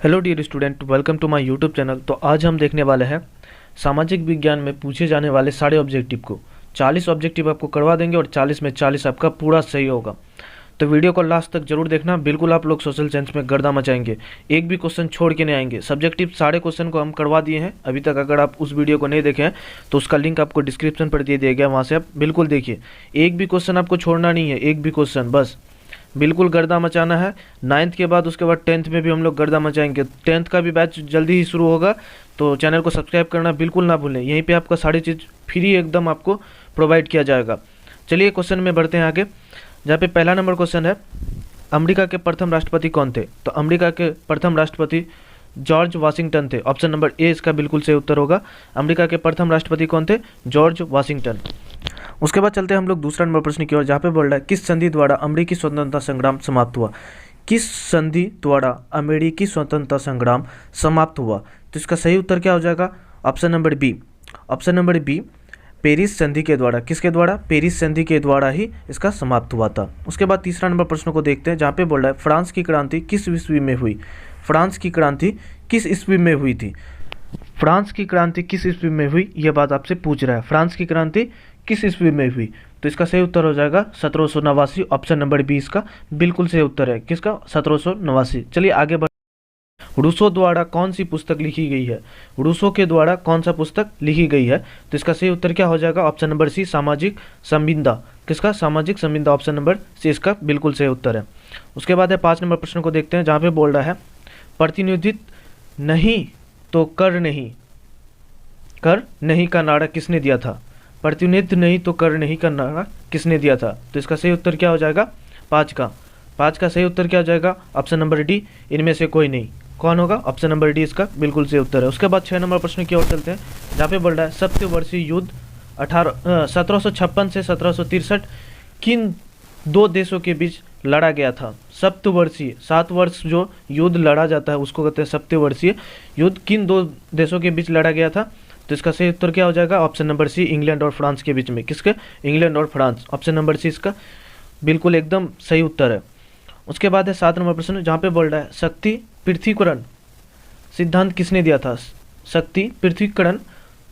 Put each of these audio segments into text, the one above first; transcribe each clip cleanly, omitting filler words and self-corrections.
Hello dear student, welcome to my YouTube channel. तो आज हम देखने वाले हैं सामाजिक विज्ञान में पूछे जाने वाले सारे ऑब्जेक्टिव को। 40 ऑब्जेक्टिव आपको करवा देंगे और 40 में 40 आपका पूरा सही होगा। तो वीडियो को लास्ट तक जरूर देखना। बिल्कुल आप लोग सोशल साइंस में गर्दा मचाएंगे, एक भी क्वेश्चन छोड़ के नहीं आएंगे। सब्जेक्टिव सारे क्वेश्चन को हम करवा दिए हैं अभी तक। अगर आप उस वीडियो को नहीं देखे हैं तो उसका लिंक आपको डिस्क्रिप्शन पर दे दिया गया, वहाँ से आप बिल्कुल देखिए। एक भी क्वेश्चन आपको छोड़ना नहीं है, एक भी क्वेश्चन, बस बिल्कुल गर्दा मचाना है। 9th के बाद उसके बाद 10th में भी हम लोग गर्दा मचाएंगे। 10th का भी बैच जल्दी ही शुरू होगा, तो चैनल को सब्सक्राइब करना बिल्कुल ना भूलें। यहीं पे आपका सारी चीज़ फ्री एकदम आपको प्रोवाइड किया जाएगा। चलिए क्वेश्चन में बढ़ते हैं आगे, जहाँ पे पहला नंबर क्वेश्चन है, अमेरिका के प्रथम राष्ट्रपति कौन थे? तो अमेरिका के प्रथम राष्ट्रपति जॉर्ज वाशिंगटन थे। ऑप्शन नंबर ए इसका बिल्कुल सही उत्तर होगा। अमेरिका के प्रथम राष्ट्रपति कौन थे? George Washington. उसके बाद चलते हैं हम लोग दूसरा नंबर प्रश्न की ओर, जहाँ पे बोल रहा है किस संधि द्वारा अमेरिकी स्वतंत्रता संग्राम समाप्त हुआ? किस संधि द्वारा अमेरिकी स्वतंत्रता संग्राम समाप्त हुआ? तो इसका सही उत्तर क्या हो जाएगा? Option number B. Option number B, Paris संधि के द्वारा। किसके द्वारा? पेरिस संधि के द्वारा ही इसका समाप्त हुआ था। उसके बाद तीसरा नंबर प्रश्न को देखते हैं, जहाँ पे बोल रहा है फ्रांस की क्रांति किस ईस्वी में हुई? फ्रांस की क्रांति किस ईस्वी में हुई थी? फ्रांस की क्रांति किस ईस्वी में हुई, ये बात आपसे पूछ रहा है। फ्रांस की क्रांति किस ईस्वी में हुई? तो इसका सही उत्तर हो जाएगा 1789। ऑप्शन नंबर बी इसका बिल्कुल सही उत्तर है। किसका? 1789। चलिए आगे बढ़। रूसो द्वारा कौन सी पुस्तक लिखी गई है? रूसो के द्वारा कौन सा पुस्तक लिखी गई है? तो इसका सही उत्तर क्या हो जाएगा? ऑप्शन नंबर सी, सामाजिक संविदा। किसका? सामाजिक संविदा। ऑप्शन नंबर सी इसका बिल्कुल सही उत्तर है। उसके बाद है 5 नंबर प्रश्न को देखते हैं, जहाँ पे बोल रहा है प्रतिनिधित्व नहीं तो कर नहीं, कर नहीं का नारा किसने दिया था? प्रतिनिधित्व नहीं तो कर नहीं का नारा किसने दिया था? तो इसका सही उत्तर क्या हो जाएगा? 5 का सही उत्तर क्या हो जाएगा? ऑप्शन नंबर डी, इनमें से कोई नहीं। कौन होगा? ऑप्शन नंबर डी इसका बिल्कुल सही उत्तर है। उसके बाद 6 नंबर प्रश्न की ओर चलते हैं, जहाँ पे बोल रहा है सप्तवर्षीय युद्ध 1756 से 1763 किन दो देशों के बीच लड़ा गया था? सप्तवर्षीय, 7 वर्ष जो युद्ध लड़ा जाता है उसको कहते हैं सप्तवर्षीय युद्ध। किन दो देशों के बीच लड़ा गया था? तो इसका सही उत्तर क्या हो जाएगा? ऑप्शन नंबर सी, इंग्लैंड और फ्रांस के बीच में। किसके? इंग्लैंड और फ्रांस। ऑप्शन नंबर सी इसका बिल्कुल एकदम सही उत्तर है। उसके बाद है 7 नंबर प्रश्न, जहाँ पे बोल रहा है शक्ति पृथ्वीकरण सिद्धांत किसने दिया था? शक्ति पृथ्वीकरण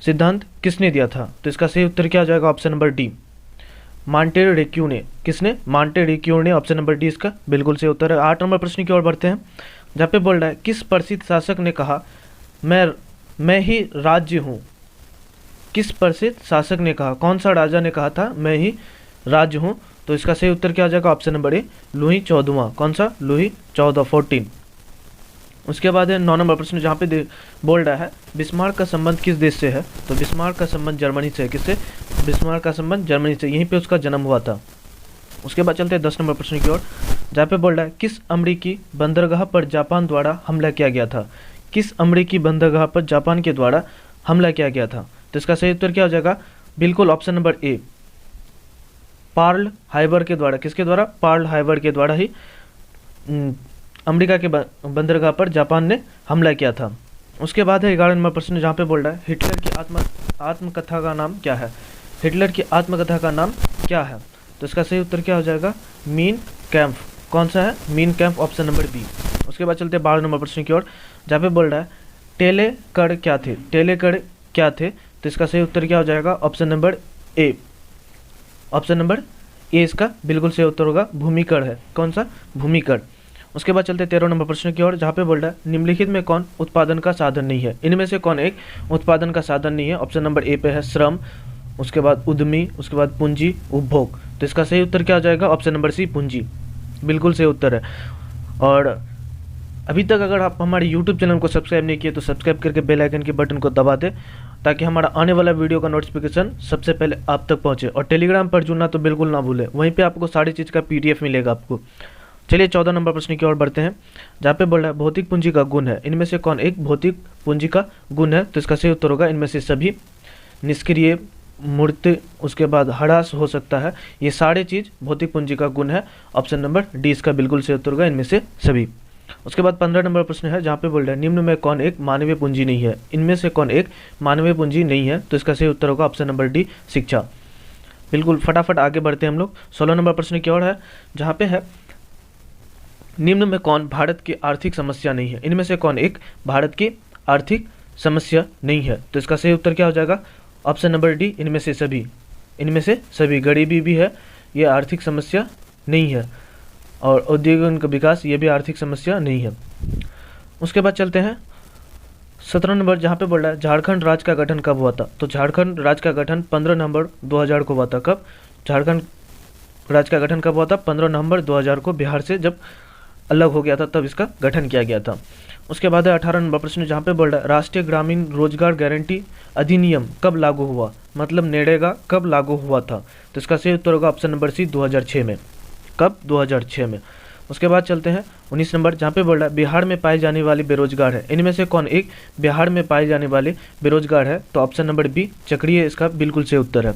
सिद्धांत किसने दिया था? तो इसका सही उत्तर क्या हो जाएगा? ऑप्शन नंबर डी, मांटेरेक्यू ने। किसने? मांटेरेक्यू ने। ऑप्शन नंबर डी इसका बिल्कुल सही उत्तर है। 8 नंबर प्रश्न की ओर बढ़ते हैं, जहाँ पे बोल रहा है किस प्रसिद्ध शासक ने कहा मैं ही राज्य हूँ? किस प्रसिद्ध शासक ने कहा? कौन सा राजा ने कहा था मैं ही राज्य हूँ? तो इसका सही उत्तर क्या हो जाएगा? ऑप्शन नंबर ए, लुई 14वां। कौन सा? लुई 14। उसके बाद है 9 नंबर प्रश्न, जहाँ पे बोल रहा है बिस्मार्क का संबंध किस देश से है? तो बिस्मार्क का संबंध जर्मनी से है। किससे? बिस्मार्क का संबंध जर्मनी से, यहीं पे उसका जन्म हुआ था। उसके बाद चलते हैं 10 नंबर प्रश्न की ओर, जहाँ पे बोल रहा है किस अमेरिकी बंदरगाह पर जापान द्वारा हमला किया गया था? किस अमेरिकी बंदरगाह पर जापान के द्वारा हमला किया गया था? तो इसका सही उत्तर क्या हो जाएगा? बिल्कुल ऑप्शन नंबर ए, पर्ल हार्बर के द्वारा। किसके द्वारा? पर्ल हार्बर के द्वारा ही अमेरिका के बंदरगाह पर जापान ने हमला किया था। उसके बाद है 11 नंबर प्रश्न, जहाँ पे बोल रहा है हिटलर की आत्मकथा का नाम क्या है? हिटलर की आत्मकथा का नाम क्या है? तो इसका सही उत्तर क्या हो जाएगा? Mein Kampf. कौन सा है? Mein Kampf. Option number B. उसके बाद चलते हैं 12 नंबर प्रश्न की ओर, जहाँ पे बोल रहा है टेलेकड़ क्या थे? टेलेकड़ क्या थे? तो इसका सही उत्तर क्या हो जाएगा? ऑप्शन नंबर ए। ऑप्शन नंबर ए इसका बिल्कुल सही उत्तर होगा, भूमिकड़ है। कौन सा? भूमिकड़। उसके बाद चलते हैं 13 नंबर प्रश्न की ओर, जहाँ पे बोल रहा है निम्नलिखित में कौन उत्पादन का साधन नहीं है? इनमें से कौन एक उत्पादन का साधन नहीं है? ऑप्शन नंबर ए पे है श्रम, उसके बाद उद्यमी, उसके बाद पूंजी, उपभोग। तो इसका सही उत्तर क्या हो जाएगा? ऑप्शन नंबर सी, पूंजी। बिल्कुल सही उत्तर है। और अभी तक अगर आप हमारे यूट्यूब चैनल को सब्सक्राइब नहीं किए तो सब्सक्राइब करके बेल आइकन के बटन को दबा दें, ताकि हमारा आने वाला वीडियो का नोटिफिकेशन सबसे पहले आप तक पहुंचे। और टेलीग्राम पर जुड़ना तो बिल्कुल ना भूलें, वहीं पे आपको सारी चीज़ का PDF मिलेगा आपको। चलिए 14 नंबर प्रश्न की ओर बढ़ते हैं, जहाँ पे बोल रहा है भौतिक पूंजी का गुण है, इनमें से कौन एक भौतिक पूंजी का गुण है? तो इसका सही उत्तर होगा इनमें से सभी। निष्क्रिय, मूर्त, उसके बाद ह्रास हो सकता है, ये सारे चीज़ भौतिक पूंजी का गुण है। ऑप्शन नंबर डी इसका बिल्कुल सही उत्तर होगा इनमें से सभी। उसके बाद 15 नंबर प्रश्न है, जहाँ पे बोल रहा है निम्न में कौन एक मानवीय पूंजी नहीं है? इनमें से कौन एक मानवीय पूंजी नहीं है? तो इसका सही उत्तर होगा ऑप्शन नंबर डी, शिक्षा। बिल्कुल फटाफट आगे बढ़ते हैं हम लोग। 16 नंबर प्रश्न की ओर है, जहाँ पे है निम्न में कौन भारत की आर्थिक समस्या नहीं है? इनमें से कौन एक भारत की आर्थिक समस्या नहीं है? तो इसका सही उत्तर क्या हो जाएगा? ऑप्शन नंबर डी, इनमें से सभी। इनमें से सभी, गरीबी भी है, ये आर्थिक समस्या नहीं है, और औद्योगिक विकास ये भी आर्थिक समस्या नहीं है। उसके बाद चलते हैं 17 नंबर, जहाँ पे बोल रहा है झारखंड राज्य का गठन कब हुआ था? तो झारखंड राज्य का गठन 15 नवंबर 2000 को हुआ था। कब? झारखंड राज्य का गठन कब हुआ था? 15 नवंबर 2000 को, बिहार से जब अलग हो गया था तब इसका गठन किया गया था। उसके बाद है 18 नंबर प्रश्न, जहाँ पे बोल रहा है राष्ट्रीय ग्रामीण रोजगार गारंटी अधिनियम कब लागू हुआ? मतलब नरेगा कब लागू हुआ था? तो इसका सही उत्तर होगा ऑप्शन नंबर सी, 2006 में। कब? 2006 में। उसके बाद चलते हैं 19 नंबर, जहाँ पे बोल रहा है बिहार में पाई जाने वाली बेरोजगार है। इनमें से कौन एक बिहार में पाई जाने वाले बेरोजगार है? तो ऑप्शन नंबर बी, चक्रीय इसका बिल्कुल सही उत्तर है।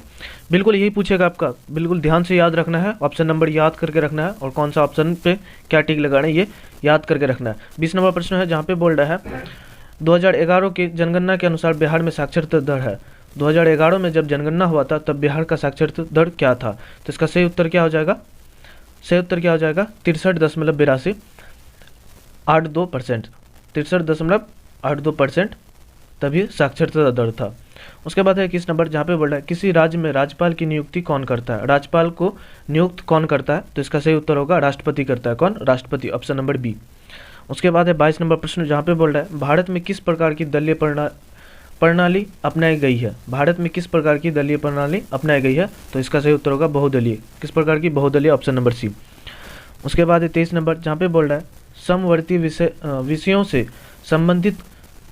बिल्कुल यही पूछेगा आपका, बिल्कुल ध्यान से याद रखना है, ऑप्शन नंबर याद करके रखना है, और कौन सा ऑप्शन पे क्या टिक लगाना है ये याद करके रखना है। 20 नंबर प्रश्न है, जहाँ पे बोल रहा है 2011 की जनगणना के अनुसार बिहार में साक्षरता दर है। 2011 में जब जनगणना हुआ था तब बिहार का साक्षरता दर क्या था? तो इसका सही उत्तर क्या हो जाएगा? सही उत्तर क्या हो जाएगा? 63.82%। 63.82% तभी साक्षरता दर था। उसके बाद है 21 नंबर, जहाँ पे बोल रहा है किसी राज्य में राज्यपाल की नियुक्ति कौन करता है? राज्यपाल को नियुक्त कौन करता है? तो इसका सही उत्तर होगा राष्ट्रपति करता है। कौन? राष्ट्रपति, ऑप्शन नंबर बी। उसके बाद है 22 नंबर प्रश्न, जहाँ पे बोल रहा है भारत में किस प्रकार की दलीय प्रणाली अपनाई गई है? भारत में किस प्रकार की दलीय प्रणाली अपनाई गई है? तो इसका सही उत्तर होगा बहुदलीय। किस प्रकार की? बहुदलीय, ऑप्शन नंबर सी। उसके बाद है 23 नंबर, जहाँ पे बोल रहा है समवर्ती विषयों से संबंधित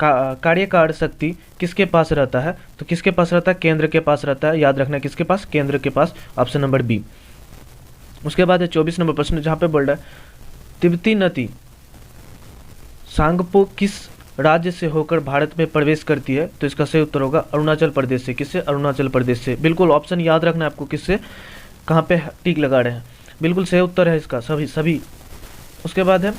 कार्यकार शक्ति किसके पास रहता है? तो किसके पास रहता है? केंद्र के पास रहता है। याद रखना, किसके पास? केंद्र के पास, ऑप्शन नंबर बी। उसके बाद है 24 नंबर प्रश्न, जहाँ पे बोल रहा है तिब्बती नदी सांगपो किस राज्य से होकर भारत में प्रवेश करती है? तो इसका सही उत्तर होगा अरुणाचल प्रदेश से। किससे? अरुणाचल प्रदेश से। बिल्कुल ऑप्शन याद रखना है आपको, किससे, कहाँ पे टिक लगा रहे हैं। बिल्कुल सही उत्तर है इसका, सभी। उसके बाद है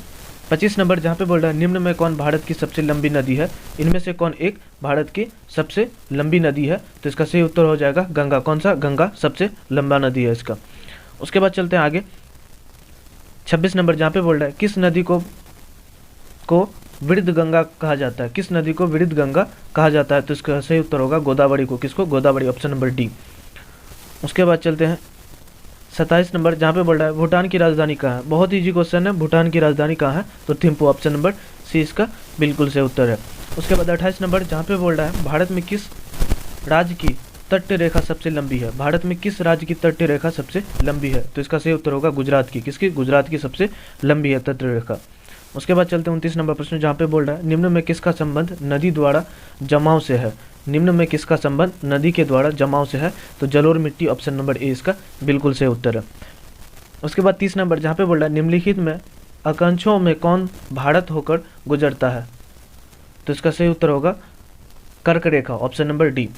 25 नंबर, जहाँ पे बोल रहा है निम्न में कौन भारत की सबसे लंबी नदी है? इनमें से कौन एक भारत की सबसे लंबी नदी है? तो इसका सही उत्तर हो जाएगा गंगा। कौन सा? गंगा सबसे लंबा नदी है इसका। उसके बाद चलते हैं आगे 26 नंबर, जहाँ पे बोल रहा है किस नदी को वृद्ध गंगा कहा जाता है? किस नदी को वृद्ध गंगा कहा जाता है? तो इसका सही उत्तर होगा गोदावरी को। किसको? Godavari, option number D. उसके बाद चलते हैं 27 नंबर, जहाँ पे बोल रहा है भूटान की राजधानी कहाँ है? बहुत ईजी क्वेश्चन है, भूटान की राजधानी कहाँ है? तो थिम्पू, ऑप्शन नंबर सी इसका बिल्कुल सही उत्तर है। उसके बाद 28 नंबर, जहाँ पे बोल रहा है भारत में किस राज्य की तटीय रेखा सबसे लंबी है? भारत में किस राज्य की तटीय रेखा सबसे लंबी है? तो इसका सही उत्तर होगा गुजरात की। किसकी? गुजरात की सबसे लंबी है तटीय रेखा। उसके बाद चलते हैं 29 नंबर प्रश्न, जहाँ पे बोल रहा है निम्न में किसका संबंध नदी द्वारा जमाव से है? निम्न में किसका संबंध नदी के द्वारा जमाव से है? तो जल और मिट्टी, ऑप्शन नंबर ए इसका बिल्कुल सही उत्तर है। उसके बाद 30 नंबर, जहाँ पे बोल रहा है निम्नलिखित में आकांक्षों में कौन भारत होकर गुजरता है? तो इसका सही उत्तर होगा कर्क रेखा, ऑप्शन नंबर डी।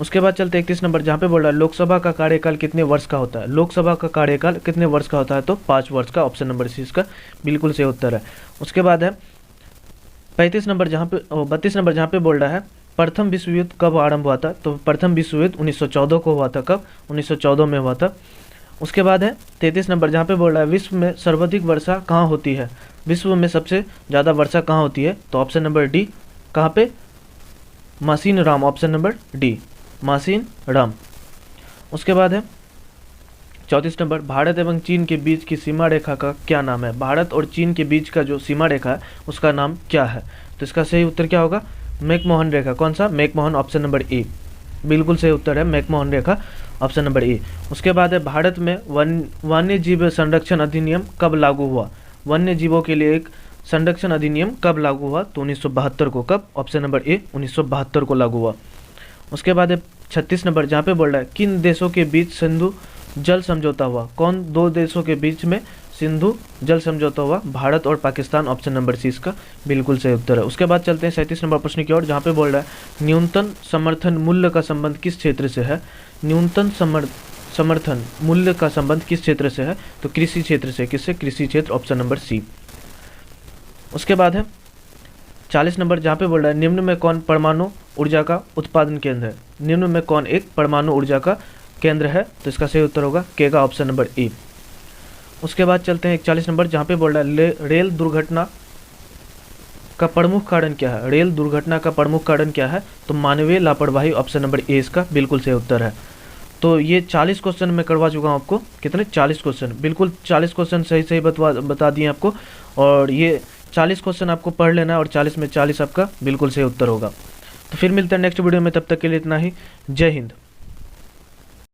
उसके बाद चलते 31 नंबर, जहाँ पे बोल रहा है लोकसभा का कार्यकाल कितने वर्ष का होता है? लोकसभा का कार्यकाल कितने वर्ष का होता है? तो 5 वर्ष का, ऑप्शन नंबर सी इसका बिल्कुल सही उत्तर है। उसके बाद है 32 नंबर, जहाँ पे बोल रहा है प्रथम विश्व युद्ध कब आरंभ हुआ था? तो प्रथम विश्व युद्ध 1914 को हुआ था। कब? 1914 में हुआ था। उसके बाद है 33 नंबर, जहाँ पे बोल रहा है विश्व में सर्वाधिक वर्षा कहाँ होती है? विश्व में सबसे ज़्यादा वर्षा कहाँ होती है? तो ऑप्शन नंबर डी, कहाँ पे? Mawsynram, option number D, Mawsynram. उसके बाद है 34 नंबर, भारत एवं चीन के बीच की सीमा रेखा का क्या नाम है? भारत और चीन के बीच का जो सीमा रेखा है उसका नाम क्या है? तो इसका सही उत्तर क्या होगा? मैकमोहन रेखा। कौन सा? मैकमोहन, ऑप्शन नंबर ए बिल्कुल सही उत्तर है, मैकमोहन रेखा, ऑप्शन नंबर ए। उसके बाद है भारत में वन्य जीव संरक्षण अधिनियम कब लागू हुआ? वन्य जीवों के लिए एक संरक्षण अधिनियम कब लागू हुआ? तो 1972 को। कब? ऑप्शन नंबर ए 1972 को लागू हुआ। उसके बाद है 36 नंबर, जहाँ पे बोल रहा है किन देशों के बीच सिंधु जल समझौता हुआ? कौन दो देशों के बीच में सिंधु जल समझौता हुआ? भारत और पाकिस्तान, ऑप्शन नंबर सी इसका बिल्कुल सही उत्तर है। उसके बाद चलते हैं 37 नंबर प्रश्न की ओर, जहाँ पे बोल रहा है न्यूनतम समर्थन मूल्य का संबंध किस क्षेत्र से है? न्यूनतम समर्थन मूल्य का संबंध किस क्षेत्र से है? तो कृषि क्षेत्र से। किससे? कृषि क्षेत्र, ऑप्शन नंबर सी। उसके बाद है 40 नंबर, जहाँ पे बोल रहा है निम्न में कौन परमाणु ऊर्जा का उत्पादन केंद्र है? निम्न में कौन एक परमाणु ऊर्जा का केंद्र है? तो इसका सही उत्तर होगा के का, ऑप्शन नंबर ए। उसके बाद चलते हैं 41 नंबर, जहाँ पे बोल रहा है रेल दुर्घटना का प्रमुख कारण क्या है। रेल दुर्घटना का प्रमुख कारण क्या है, तो मानवीय लापरवाही, ऑप्शन नंबर ए इसका बिल्कुल सही उत्तर है। तो ये 40 क्वेश्चन मैं करवा चुका हूँ आपको। कितने? 40 क्वेश्चन, बिल्कुल 40 क्वेश्चन सही सही बता दिए आपको। और ये 40 क्वेश्चन आपको पढ़ लेना है और 40 में 40 आपका बिल्कुल सही उत्तर होगा। तो फिर मिलते हैं नेक्स्ट वीडियो में, तब तक के लिए इतना ही। जय हिंद।